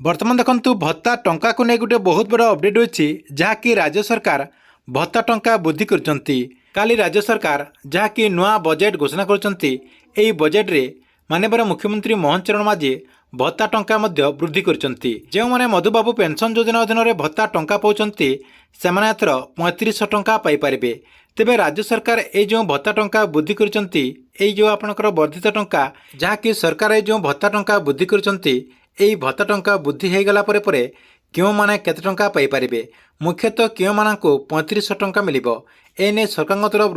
बर्तमान देखु भत्ता टंका को नहीं गोटे बहुत बड़ा अपडेट होती जहाँकि राज्य सरकार भत्ता टंका वृद्धि काली राज्य सरकार जहाँकि नुआ बजेट घोषणा कर बजेट्रे माननीय मुख्यमंत्री मोहन चरण माझी भत्ता टंका वृद्धि जो मैंने मधुबाबू पेंशन योजना अधीन में भत्ता टंका पाँच से 3500 टंका पाइपर। तेबे राज्य सरकार ये जो भत्ता टंका वृद्धि कर आपणकर वर्धित टंका जहाँकि सरकार जो भत्ता टंका वृद्धि कर भत्ता टंका वृद्धि हो गला क्यों माने केते टंका पाइपर मुख्यतः क्यों मानक 3500 टंका मिल एने सरकार तरफ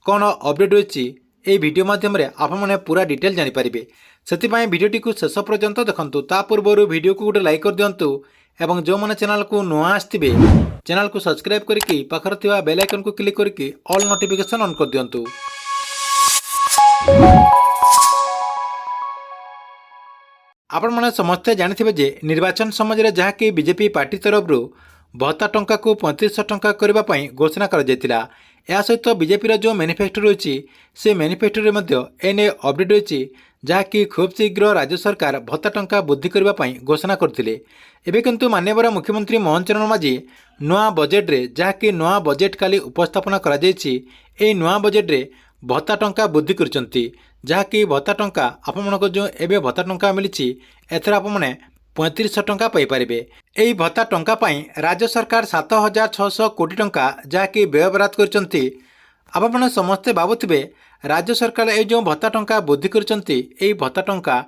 कौन अपडेट होती ये वीडियो माध्यम आपने पूरा डिटेल जानीपारे से भिडटी को शेष पर्यंत देखूँ। ता पूर्व वीडियो को गोटे लाइक कर दिंतु एवं जो मैंने चैनल को नुआ आसवे चैनल को सब्सक्राइब करके पाखर थिबा बेल आइकन को क्लिक करके ऑल नोटिफिकेशन ऑन कर दिंतु। आपण मैंने समस्ते जानिथिबे जे निर्वाचन समय जहाँकि बीजेपी पार्टी तरफ भत्ता टंका को 3500 टंका करने घोषणा कर सहित बीजेपी जो मैनिफेस्टो रही से मैनिफेस्टो एने अपडेट रही जहाँकि खूब शीघ्र राज्य सरकार भत्ता टंका वृद्धि करने घोषणा करते। एबे किंतु माननीय मुख्यमंत्री मोहन चरण माझी नुआ बजेट्रे जहाँकि नुआ बजेट काली उपस्थापन कर नुआ बजेट्रे भत्ता टंका वृद्धि करछंती जहाँकि भत्ता टंका आपमनक जो एबे भत्ता टंका मिली एथर आपने 3500 टंका पाइपर। यही भत्ता टंका पाई राज्य सरकार 7600 कोटी टंका जहाँकि व्यय बराद करछंती। आपने समस्ते भावुथिबे राज्य सरकार ये जो भत्ता टंका वृद्धि करछंती एही भत्ता टंका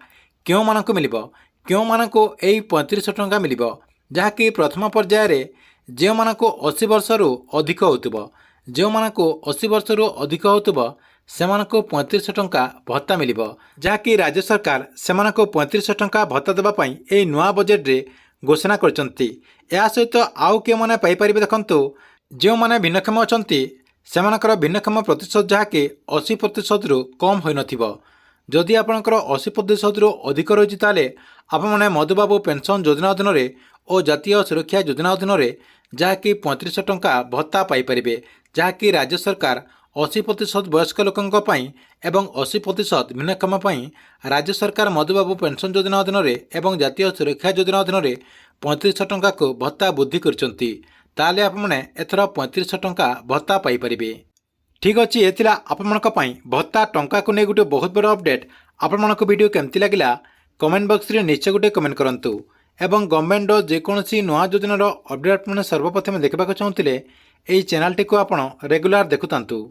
क्यों मानक मिलिबो क्यों मानक एही 3500 टंका मिलिबो जहाँकि प्रथम पर्यायर जो मानक 80 वर्ष अधिक होतुबो जो मानक 80 वर्ष अधिक होतुबो सेमानको 3500 टंका भत्ता मिलिबो जहाँकि राज्य सरकार सेमानको 3500 टंका भत्ता देवाई ये नुआ बजेट्रे घोषणा करछंती। या सहित आउ के माने पाइपारिबे देखंतु जो माने भिन्नक्षम अछंती सेमानकर भिन्नक्षम प्रतिशत जहाँकि 80% रु कम होई नथिबो जदि आपणकर 80% रु अधिक रही ताले आपने मधुबाबू पेंशन योजना अधीन में और जातीय सुरक्षा योजना अधीन में जहाँकि 3500 टंका भत्ता पाइपर जहाँकि राज्य सरकार 80% वयस्क लोकों एवं 80% भिन्नक्षम राज्य सरकार मधुबाबू पेंशन योजना अधीन में जातीय सुरक्षा योजना अधीन में 3500 टंका को भत्ता वृद्धि करछंती। ताले आपने एथर 3500 टंका भत्ता पाइपर। ठीक अच्छे ये आपमनक भत्ता टंका को नहीं गोटे बहुत बड़ा अपडेट। आपमनक वीडियो केमती लगिला कमेंट बॉक्स रे निश्चय गोटे कमेंट करंतु एवं गवर्नमेंट जेकोसी नुआ योजनार अपडेट आपने सर्वप्रथम देखा चाहूँगे यही चैनल टी को आप रेगुलर देखुतांतु।